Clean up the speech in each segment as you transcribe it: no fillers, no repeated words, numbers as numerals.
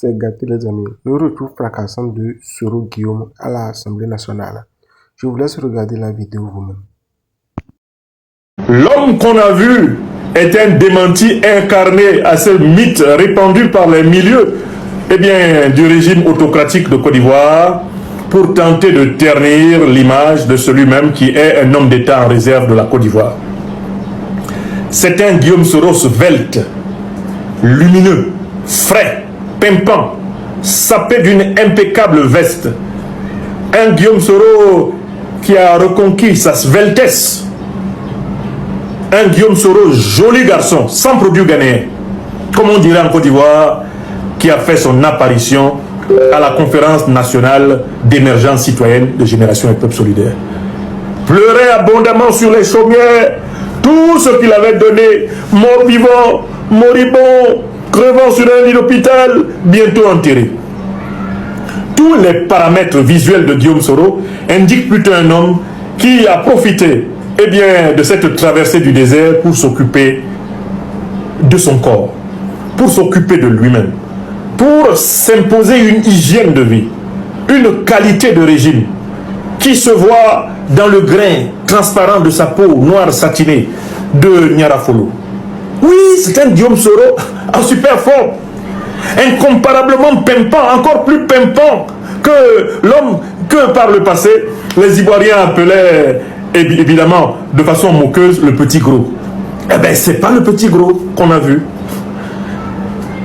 C'est gâté les amis. Le retour fracassant de Soro Guillaume à l'Assemblée nationale. Je vous laisse regarder la vidéo vous-même. L'homme qu'on a vu est un démenti incarné à ce mythe répandu par les milieux du régime autocratique de Côte d'Ivoire pour tenter de ternir l'image de celui-même qui est un homme d'État en réserve de la Côte d'Ivoire. C'est un Guillaume Soro svelte, lumineux, frais, pimpant, sapé d'une impeccable veste. Un Guillaume Soro qui a reconquis sa sveltesse. Un Guillaume Soro joli garçon, sans produit ghanéen, comme on dirait en Côte d'Ivoire, qui a fait son apparition à la conférence nationale d'émergence citoyenne de Génération et Peuple Solidaire. Pleurait abondamment sur les chaumières, tout ce qu'il avait donné, mort vivant, moribond, crevant sur un lit d'hôpital, bientôt enterré. Tous les paramètres visuels de Guillaume Soro indiquent plutôt un homme qui a profité de cette traversée du désert pour s'occuper de son corps, pour s'occuper de lui-même, pour s'imposer une hygiène de vie, une qualité de régime qui se voit dans le grain transparent de sa peau noire satinée de Nyarafolo. Oui, c'est un Guillaume Soro en super forme, incomparablement pimpant, encore plus pimpant que l'homme que par le passé les Ivoiriens appelaient évidemment de façon moqueuse le petit gros. Eh bien, c'est pas le petit gros qu'on a vu.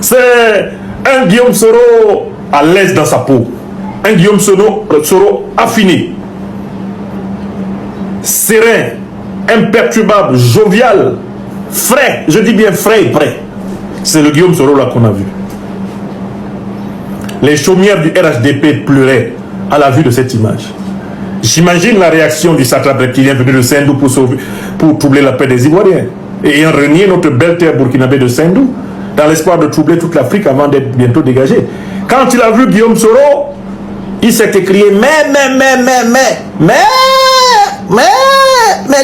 C'est un Guillaume Soro à l'aise dans sa peau. Un Guillaume Soro affiné, serein, imperturbable, jovial, frais, je dis bien frais et prêt. C'est le Guillaume Soro là qu'on a vu. Les chaumières du RHDP pleuraient à la vue de cette image. J'imagine la réaction du satrape reptilien venu de Sendou pour troubler la paix des Ivoiriens et ayant renié notre belle terre burkinabé de Sendou dans l'espoir de troubler toute l'Afrique avant d'être bientôt dégagé. Quand il a vu Guillaume Soro, il s'est écrié mais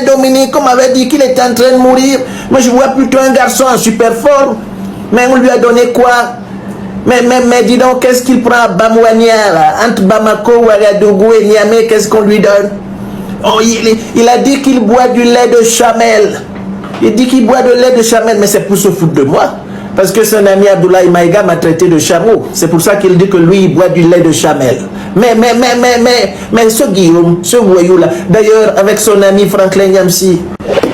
Dominique, on m'avait dit qu'il était en train de mourir. Moi je vois plutôt un garçon en super forme. Mais on lui a donné quoi? Mais dis donc, qu'est-ce qu'il prend à Bamouania là? Entre Bamako, Ouagadougou et Niamey, qu'est-ce qu'on lui donne? Oh, il a dit qu'il boit du lait de chamel. Il dit qu'il boit du lait de chamel, mais c'est pour se foutre de moi. Parce que son ami Abdoulaye Maïga m'a traité de chameau. C'est pour ça qu'il dit que lui, il boit du lait de chamel. Mais ce Guillaume, ce voyou là, d'ailleurs, avec son ami Franklin Nyamsi,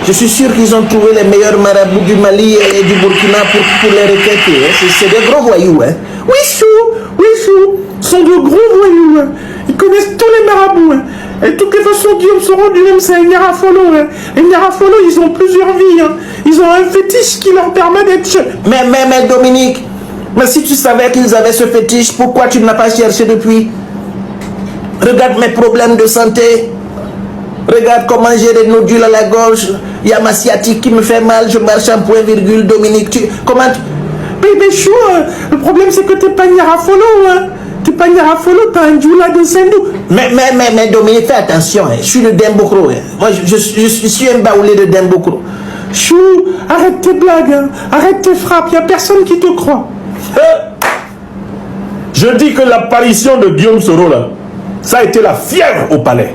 je suis sûr qu'ils ont trouvé les meilleurs marabouts du Mali et du Burkina pour les requêter. Hein. C'est des gros voyous. Hein. Oui, chou, sont de gros voyous. Hein. Ils connaissent tous les marabouts. Hein. Et de toutes les façons, Guillaume Soro lui-même, c'est un Nyarafolo. Hein. Et Nyarafolo, ils ont plusieurs vies. Hein. Ils ont un fétiche qui leur permet d'être... Mais Dominique, mais si tu savais qu'ils avaient ce fétiche, pourquoi tu ne l'as pas cherché depuis? Regarde mes problèmes de santé. Regarde comment j'ai des nodules à la gorge. Il y a ma sciatique qui me fait mal. Je marche en point virgule. Dominique, comment tu... Mais chou, le problème c'est que t'es pas Nyarafolo. Hein. T'es pas Nyarafolo, t'as un djoula de Sendou. Mais Dominique, fais attention. Hein. Je suis le Dembokro. Hein. Moi, je suis un baoulé de Dembokro. Chou, arrête tes blagues. Hein. Arrête tes frappes. Il n'y a personne qui te croit. Je dis que l'apparition de Guillaume Soro là, ça a été la fièvre au palais.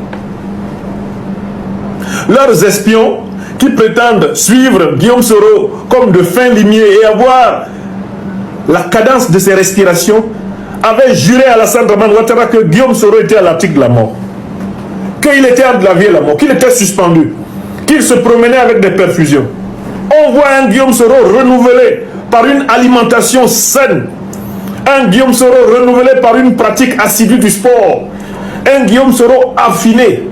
Leurs espions qui prétendent suivre Guillaume Soro comme de fins limiers et avoir la cadence de ses respirations avaient juré à Alassane Dramane Ouattara que Guillaume Soro était à l'article de la mort, qu'il était entre la vie et la mort, qu'il était suspendu, qu'il se promenait avec des perfusions. On voit un Guillaume Soro renouvelé par une alimentation saine, un Guillaume Soro renouvelé par une pratique assidue du sport, un Guillaume Soro affiné.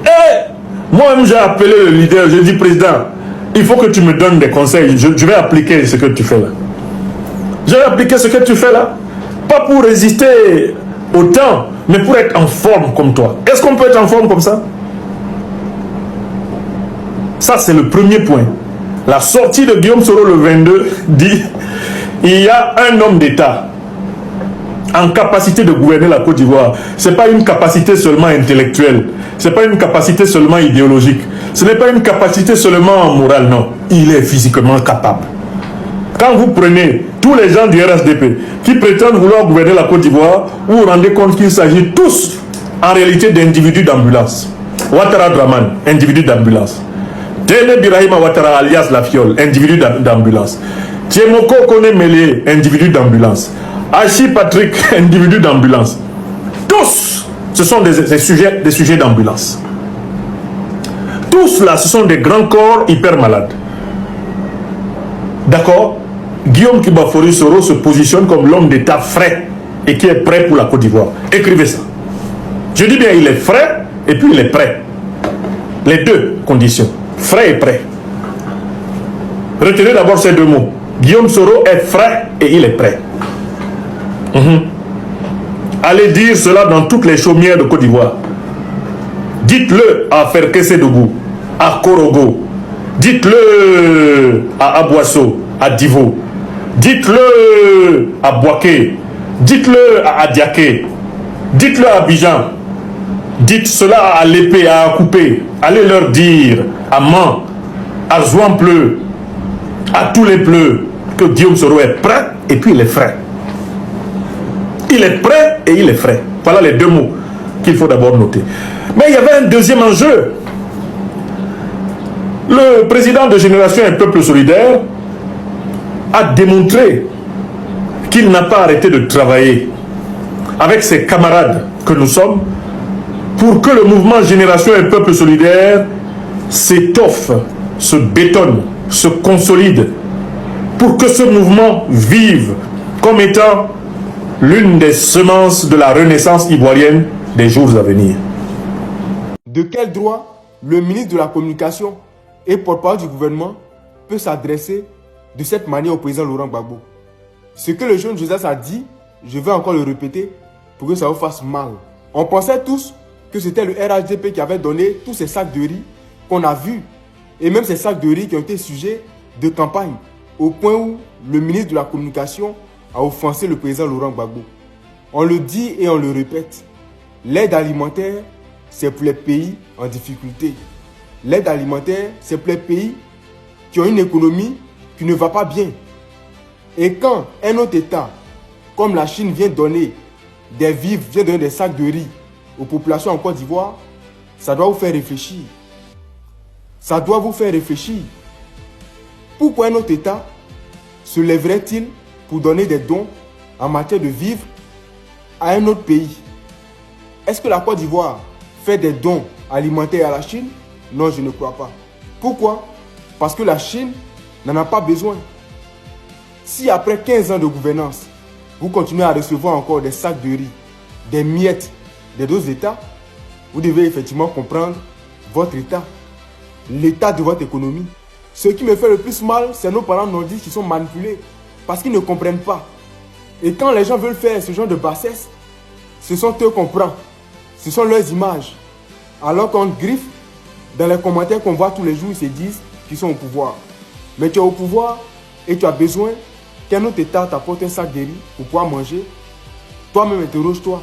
Et moi-même j'ai appelé le leader, j'ai dit président, il faut que tu me donnes des conseils, je vais appliquer ce que tu fais là. Je vais appliquer ce que tu fais là, pas pour résister au temps, mais pour être en forme comme toi. Est-ce qu'on peut être en forme comme ça? Ça c'est le premier point. La sortie de Guillaume Soro le 22 dit, il y a un homme d'État en capacité de gouverner la Côte d'Ivoire. Ce n'est pas une capacité seulement intellectuelle, ce n'est pas une capacité seulement idéologique, ce n'est pas une capacité seulement morale, non. Il est physiquement capable. Quand vous prenez tous les gens du RSDP qui prétendent vouloir gouverner la Côte d'Ivoire, vous vous rendez compte qu'il s'agit tous en réalité d'individus d'ambulance. Ouattara Draman, individu d'ambulance. Tene Birahima Ouattara alias La Fiole, individu d'ambulance. Tiemoko Kone Mele, individu d'ambulance. Hachi Patrick, individu d'ambulance. Tous, ce sont des sujets d'ambulance. Tous là, ce sont des grands corps hyper malades. D'accord? Guillaume Kibafori Soro se positionne comme l'homme d'État frais et qui est prêt pour la Côte d'Ivoire. Écrivez ça. Je dis bien, il est frais et puis il est prêt. Les deux conditions, frais et prêt. Retenez d'abord ces deux mots. Guillaume Soro est frais et il est prêt. Allez dire cela dans toutes les chaumières de Côte d'Ivoire. Dites-le à Ferkessédougou, à Korogo. Dites-le à Abouasso, à Divo. Dites-le à Boaké. Dites-le à Adiaké. Dites-le à Abidjan. Dites cela à l'épée, à Coupé. Allez leur dire à Man, à Zouampleu, à tous les pleux que Guillaume Soro est prêt et puis il est frais. Il est prêt et il est frais. Voilà les deux mots qu'il faut d'abord noter. Mais il y avait un deuxième enjeu. Le président de Génération et Peuple Solidaire a démontré qu'il n'a pas arrêté de travailler avec ses camarades que nous sommes pour que le mouvement Génération et Peuple Solidaire s'étoffe, se bétonne, se consolide, pour que ce mouvement vive comme étant l'une des semences de la renaissance ivoirienne des jours à venir. De quel droit le ministre de la Communication et porte-parole du gouvernement peut s'adresser de cette manière au président Laurent Gbagbo? Ce que le jeune Joseph a dit, je vais encore le répéter pour que ça vous fasse mal. On pensait tous que c'était le RHDP qui avait donné tous ces sacs de riz qu'on a vus, et même ces sacs de riz qui ont été sujets de campagne, au point où le ministre de la Communication a offensé le président Laurent Gbagbo. On le dit et on le répète, l'aide alimentaire, c'est pour les pays en difficulté. L'aide alimentaire, c'est pour les pays qui ont une économie qui ne va pas bien. Et quand un autre État, comme la Chine, vient donner des vivres, vient donner des sacs de riz aux populations en Côte d'Ivoire, ça doit vous faire réfléchir. Ça doit vous faire réfléchir. Pourquoi un autre État se lèverait-il pour donner des dons en matière de vivres à un autre pays? Est-ce que la Côte d'Ivoire fait des dons alimentaires à la Chine? Non, je ne crois pas. Pourquoi? Parce que la Chine n'en a pas besoin. Si après 15 ans de gouvernance, vous continuez à recevoir encore des sacs de riz, des miettes des deux États, vous devez effectivement comprendre votre État, l'état de votre économie. Ce qui me fait le plus mal, c'est nos parents nordiques qui sont manipulés parce qu'ils ne comprennent pas. Et quand les gens veulent faire ce genre de bassesse, ce sont eux qu'on prend. Ce sont leurs images. Alors qu'on griffe, dans les commentaires qu'on voit tous les jours, ils se disent qu'ils sont au pouvoir. Mais tu es au pouvoir et tu as besoin qu'un autre État t'apporte un sac de riz pour pouvoir manger. Toi-même, interroge-toi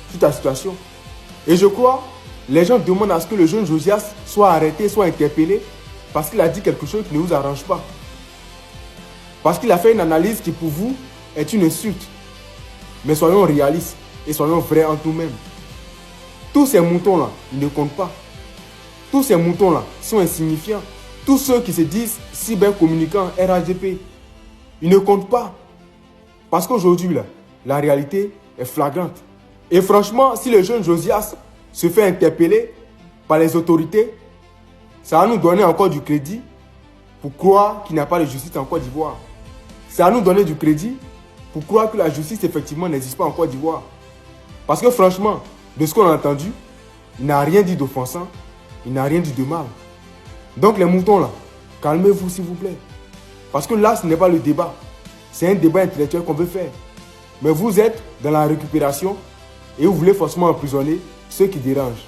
sur ta situation. Et je crois, les gens demandent à ce que le jeune Josias soit arrêté, soit interpellé, parce qu'il a dit quelque chose qui ne vous arrange pas. Parce qu'il a fait une analyse qui pour vous est une insulte. Mais soyons réalistes et soyons vrais entre nous-mêmes. Tous ces moutons-là, ils ne comptent pas. Tous ces moutons-là sont insignifiants. Tous ceux qui se disent cybercommunicants, RHDP, ils ne comptent pas. Parce qu'aujourd'hui, la réalité est flagrante. Et franchement, si le jeune Josias se fait interpeller par les autorités, ça va nous donner encore du crédit pour croire qu'il n'y a pas de justice en Côte d'Ivoire. Ça va nous donner du crédit pour croire que la justice effectivement n'existe pas en Côte d'Ivoire. Parce que franchement, de ce qu'on a entendu, il n'a rien dit d'offensant, il n'a rien dit de mal. Donc les moutons là, calmez-vous s'il vous plaît. Parce que là, ce n'est pas le débat. C'est un débat intellectuel qu'on veut faire. Mais vous êtes dans la récupération et vous voulez forcément emprisonner ceux qui dérangent.